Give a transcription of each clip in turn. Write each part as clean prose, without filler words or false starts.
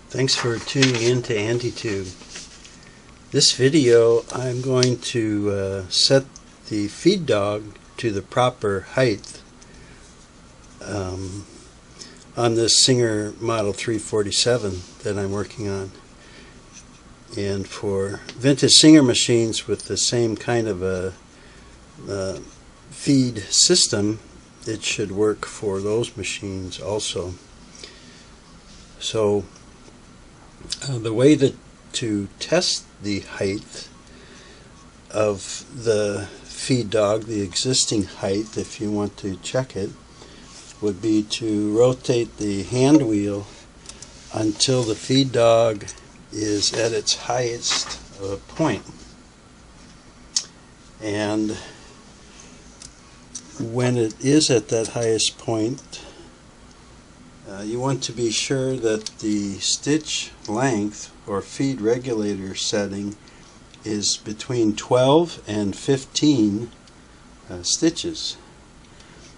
Thanks for tuning in to AndyTube. This video I'm going to set the feed dog to the proper height on this Singer Model 347 that I'm working on. And for vintage Singer machines with the same kind of a feed system, it should work for those machines also. So the way to test the height of the feed dog, the existing height, if you want to check it, would be to rotate the hand wheel until the feed dog is at its highest point. And when it is at that highest point, you want to be sure that the stitch length or feed regulator setting is between 12 and 15 stitches.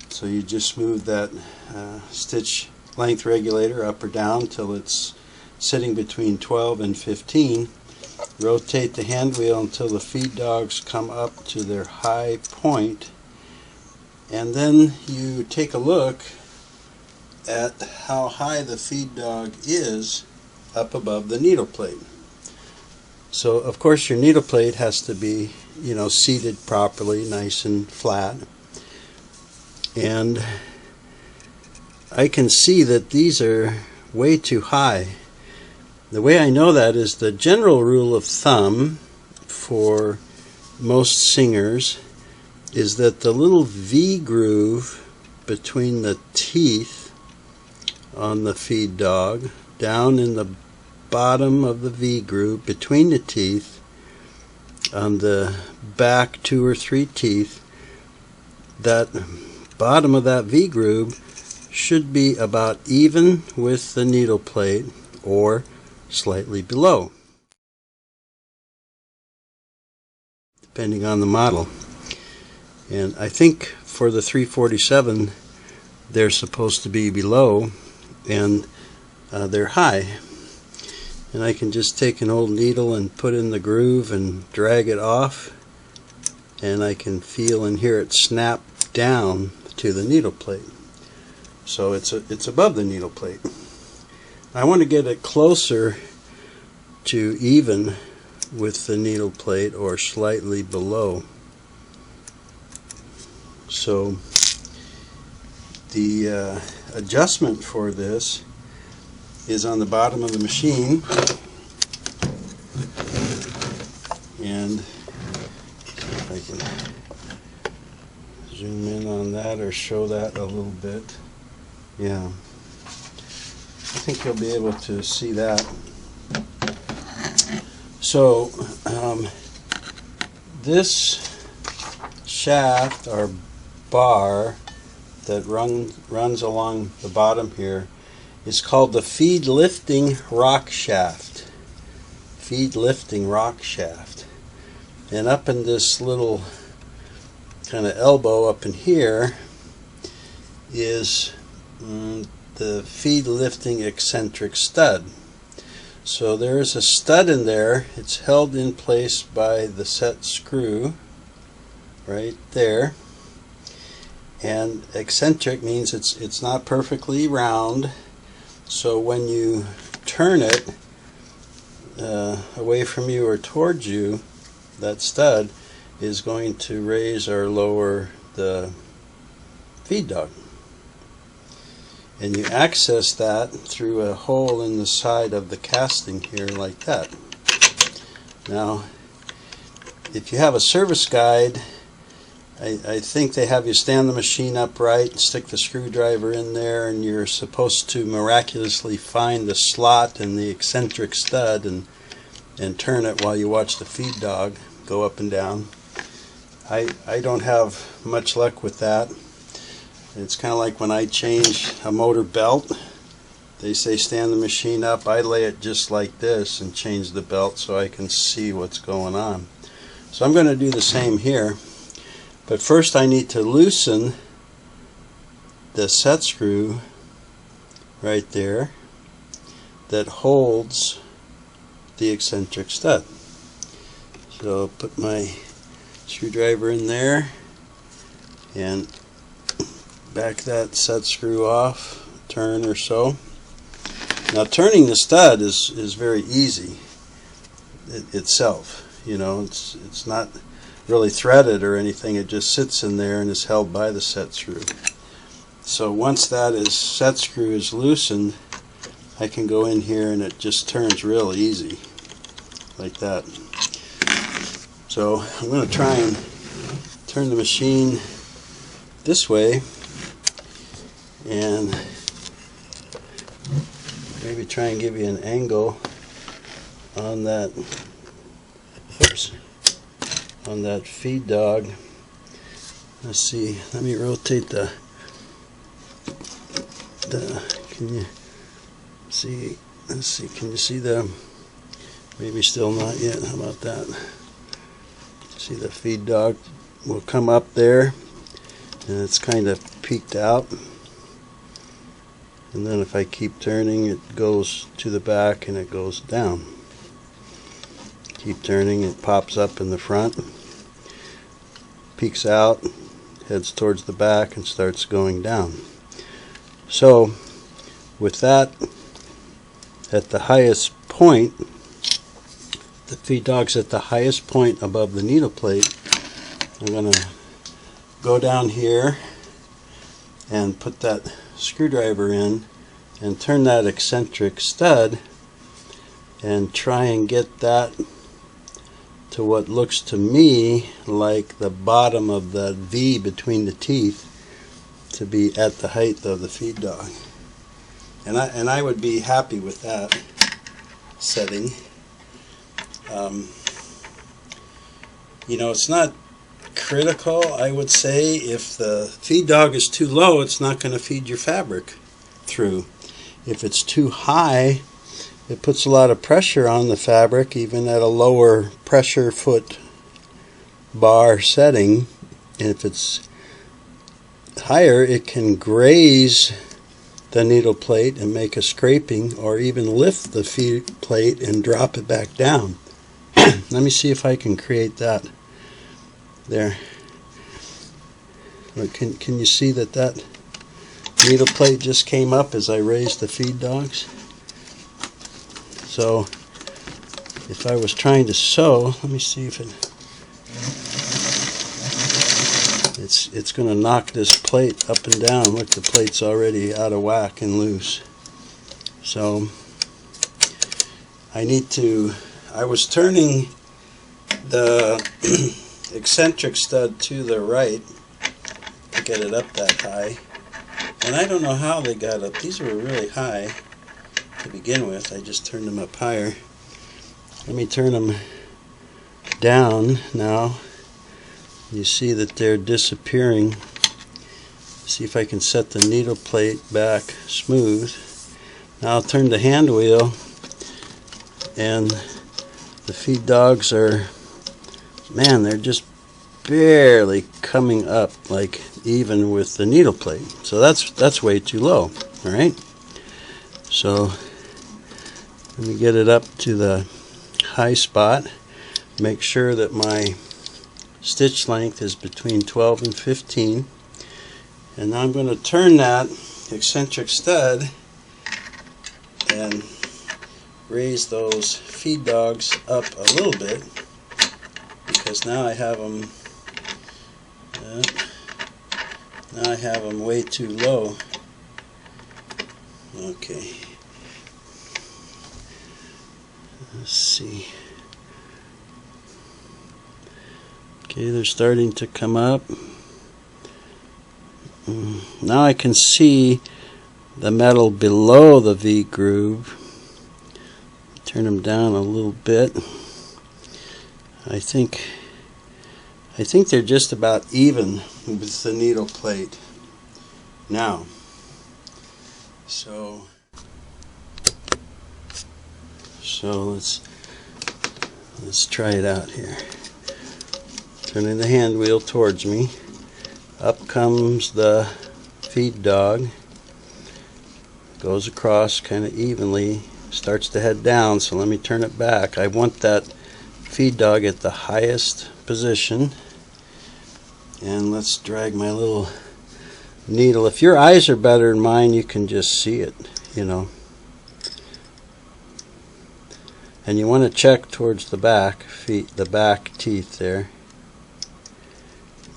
So you just move that stitch length regulator up or down till it's sitting between 12 and 15. Rotate the hand wheel until the feed dogs come up to their high point, and then you take a look at how high the feed dog is up above the needle plate. So of course your needle plate has to be, seated properly, nice and flat. And I can see that these are way too high. The way I know that is the general rule of thumb for most Singers is that the little V groove between the teeth on the feed dog, down in the bottom of the V groove between the teeth, on the back 2 or 3 teeth, that bottom of that V groove should be about even with the needle plate or slightly below, depending on the model. And I think for the 347 they're supposed to be below, and they're high. And I can just take an old needle and put in the groove and drag it off, and I can feel and hear it snap down to the needle plate. So it's above the needle plate. I want to get it closer to even with the needle plate or slightly below. So the adjustment for this is on the bottom of the machine, and if I can zoom in on that or show that a little bit. Yeah, I think you'll be able to see that. So this shaft or bar that runs along the bottom here is called the feed lifting rock shaft. Feed lifting rock shaft. And up in this little kind of elbow up in here is the feed lifting eccentric stud. So there's a stud in there. It's held in place by the set screw right there. And eccentric means it's not perfectly round, so when you turn it away from you or towards you, that stud is going to raise or lower the feed dog. And you access that through a hole in the side of the casting here like that. Now, if you have a service guide, I think they have you stand the machine upright, stick the screwdriver in there, and you're supposed to miraculously find the slot in the eccentric stud and turn it while you watch the feed dog go up and down. I don't have much luck with that. It's kind of like when I change a motor belt. They say stand the machine up. I lay it just like this and change the belt so I can see what's going on. So I'm going to do the same here. But first I need to loosen the set screw right there. that holds the eccentric stud. So I'll put my screwdriver in there and back that set screw off, turn or so. Now turning the stud is very easy itself. You know, it's not really threaded or anything, it just sits in there and is held by the set screw. So once that set screw is loosened, I can go in here and it just turns real easy like that. So I'm going to try and turn the machine this way and maybe try and give you an angle on that, oops, on that feed dog. Let's see, let me rotate the can you see, let's see, can you see the, maybe still not yet, how about that? See, the feed dog will come up there and it's kind of peeked out, and then if I keep turning it goes to the back and it goes down. Keep turning, it pops up in the front, peeks out, heads towards the back and starts going down. So with that at the highest point, the feed dog's at the highest point above the needle plate, I'm going to go down here and put that screwdriver in and turn that eccentric stud and try and get that to what looks to me like the bottom of the V between the teeth to be at the height of the feed dog. And I would be happy with that setting. You know, it's not critical, I would say. If the feed dog is too low, it's not going to feed your fabric through. If it's too high, it puts a lot of pressure on the fabric, even at a lower pressure foot bar setting. And if it's higher, it can graze the needle plate and make a scraping, or even lift the feed plate and drop it back down. Let me see if I can create that there. Look, can you see that needle plate just came up as I raised the feed dogs? So if I was trying to sew, let me see if it's going to knock this plate up and down. Look, the plate's already out of whack and loose. So I was turning the eccentric stud to the right to get it up that high, and I don't know how they got up. These were really high to begin with. I just turned them up higher. Let me turn them down now. You see that they're disappearing. See if I can set the needle plate back smooth. Now I'll turn the hand wheel, and the feed dogs are, man, they're just barely coming up, like even with the needle plate. So that's way too low. All right. So let me get it up to the high spot. Make sure that my stitch length is between 12 and 15. And now I'm going to turn that eccentric stud and raise those feed dogs up a little bit, because now I have them way too low. Okay. Let's see. Okay, they're starting to come up. Now I can see the metal below the V groove. Turn them down a little bit. I think they're just about even with the needle plate now. So let's try it out here. Turning the hand wheel towards me. Up comes the feed dog. Goes across kind of evenly starts to head down, so let me turn it back. I want that feed dog at the highest position. And let's drag my little needle. If your eyes are better than mine, you can just see it, you know. And you want to check towards the back feet, the back teeth there.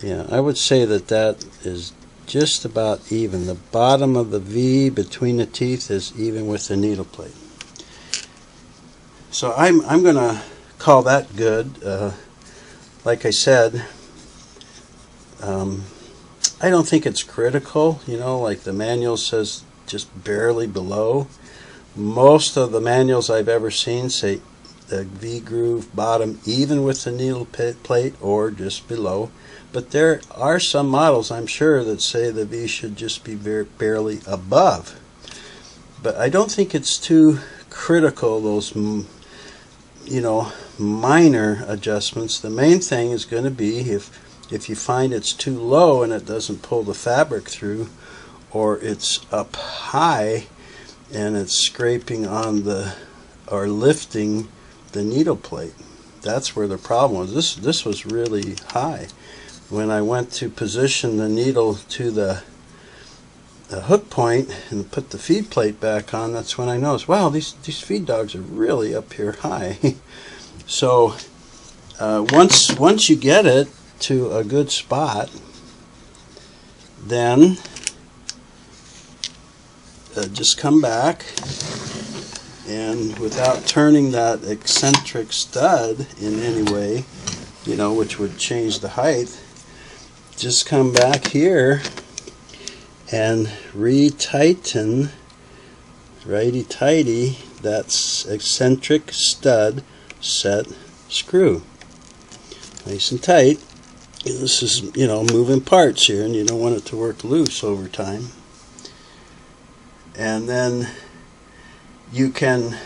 Yeah, I would say that that is just about even. The bottom of the V between the teeth is even with the needle plate. So I'm going to call that good. Like I said, I don't think it's critical, you know, like the manual says just barely below. Most of the manuals I've ever seen say the V-groove bottom even with the needle plate or just below. But there are some models, I'm sure, that say the V should just be barely above. But I don't think it's too critical, those, you know, minor adjustments. The main thing is going to be if you find it's too low and it doesn't pull the fabric through, or it's up high and it's scraping on the, or lifting the needle plate. That's where the problem was. This was really high. When I went to position the needle to the hook point and put the feed plate back on, that's when I noticed, wow, these feed dogs are really up here high. So once you get it to a good spot, then just come back, and without turning that eccentric stud in any way, you know, which would change the height, just come back here and retighten, righty-tighty, that eccentric stud set screw. Nice and tight. This is, you know, moving parts here, and you don't want it to work loose over time. And then you can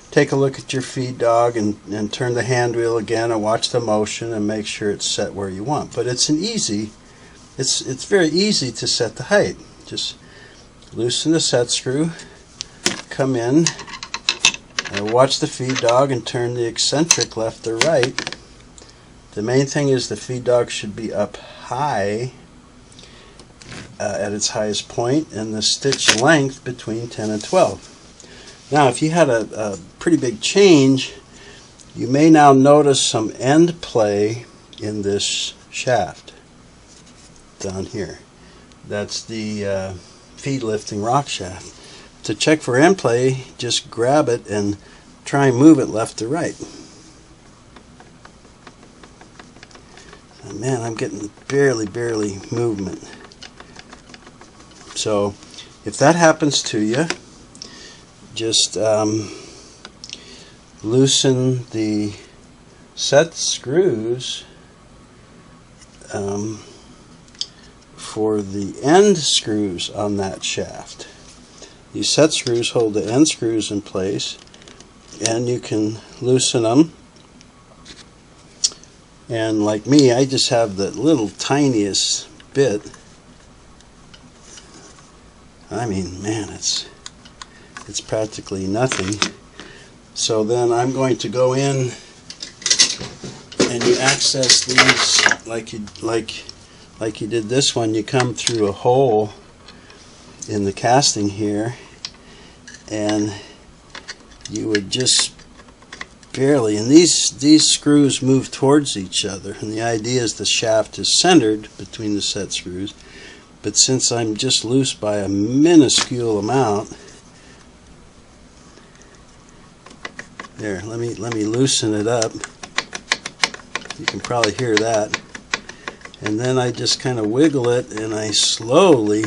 take a look at your feed dog and turn the hand wheel again and watch the motion and make sure it's set where you want. But it's it's very easy to set the height. Just loosen the set screw, come in, and watch the feed dog and turn the eccentric left or right. The main thing is the feed dog should be up high at its highest point, and the stitch length between 10 and 12. Now, if you had a pretty big change, you may now notice some end play in this shaft down here. That's the feed lifting rock shaft. To check for end play, just grab it and try and move it left to right. And man, I'm getting barely movement. So if that happens to you, just loosen the set screws for the end screws on that shaft. These set screws hold the end screws in place, and you can loosen them. And like me, I just have the little tiniest bit. I mean, man, it's practically nothing. So then I'm going to go in, and you access these like you did this one. You come through a hole in the casting here, and you would just barely, and these screws move towards each other, and the idea is the shaft is centered between the set screws, but since I'm just loose by a minuscule amount, there, let me loosen it up. You can probably hear that. And then I just kind of wiggle it, and I slowly,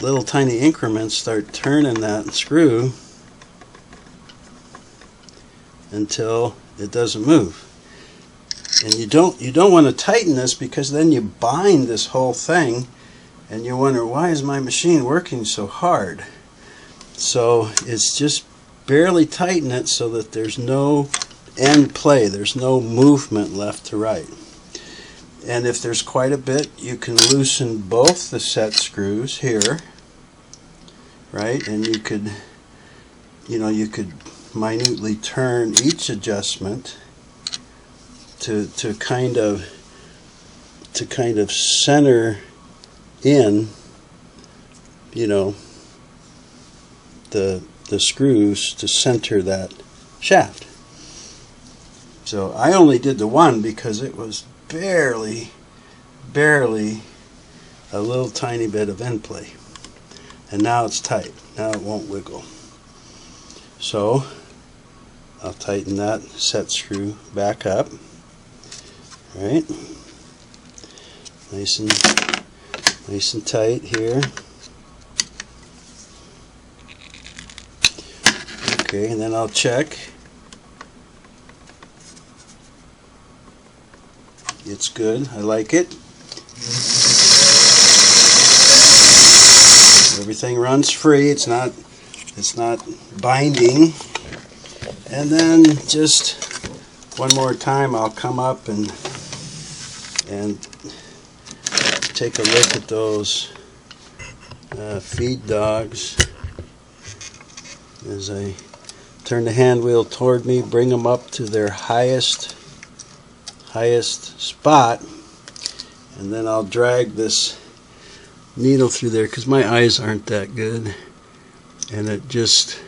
little tiny increments, start turning that screw until it doesn't move. And you don't want to tighten this, because then you bind this whole thing and you wonder, why is my machine working so hard? So it's just barely tighten it so that there's no end play, there's no movement left to right. And if there's quite a bit, you can loosen both the set screws here, right? And you could you could minutely turn each adjustment to kind of center in, the screws to center that shaft. So I only did the one because it was barely a little tiny bit of end play, and now it's tight. Now it won't wiggle. So I'll tighten that set screw back up. All right, nice and tight here. Okay, and then I'll check. It's good. I like it. Everything runs free. It's not binding. And then just one more time, I'll come up and take a look at those feed dogs as I turn the hand wheel toward me, bring them up to their highest spot, and then I'll drag this needle through there because my eyes aren't that good, and it just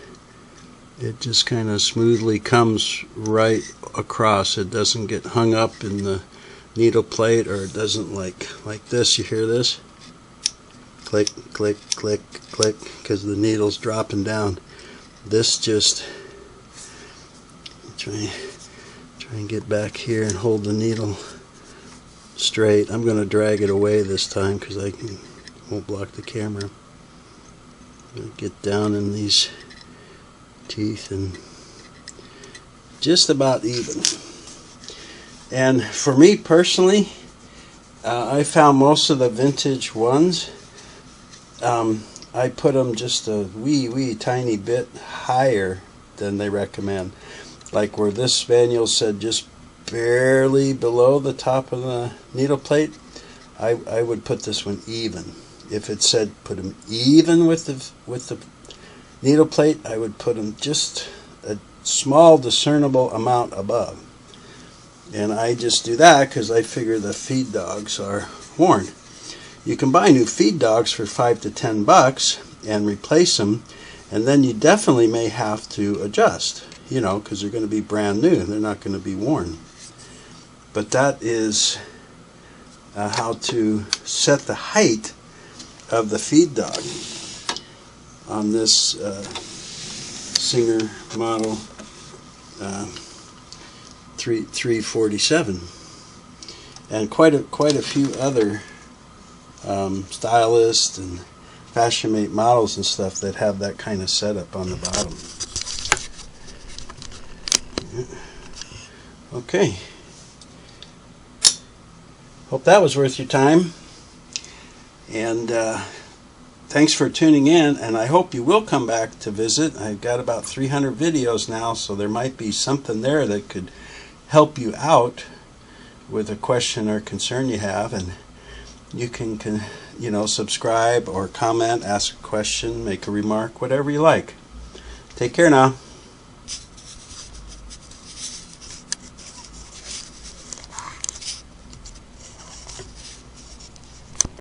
kind of smoothly comes right across. It doesn't get hung up in the needle plate, or it doesn't like this. You hear this? Click, click, click, click, because the needle's dropping down. This just try and get back here and hold the needle straight. I'm going to drag it away this time because I won't block the camera. I'm going to get down in these teeth and just about even. And for me personally, I found most of the vintage ones, I put them just a wee tiny bit higher than they recommend. Like where this spaniel said just barely below the top of the needle plate, I would put this one even. If it said put them even with the needle plate, I would put them just a small discernible amount above. And I just do that because I figure the feed dogs are worn. You can buy new feed dogs for $5 to $10 and replace them, and then you definitely may have to adjust, because they're going to be brand new. They're not going to be worn. But that is how to set the height of the feed dog on this Singer model 347, and quite a few other Stylist and Fashion Mate models and stuff that have that kind of setup on the bottom. Okay. Hope that was worth your time. And thanks for tuning in, and I hope you will come back to visit. I've got about 300 videos now, so there might be something there that could help you out with a question or concern you have, and you can subscribe or comment, ask a question, make a remark, whatever you like. Take care now.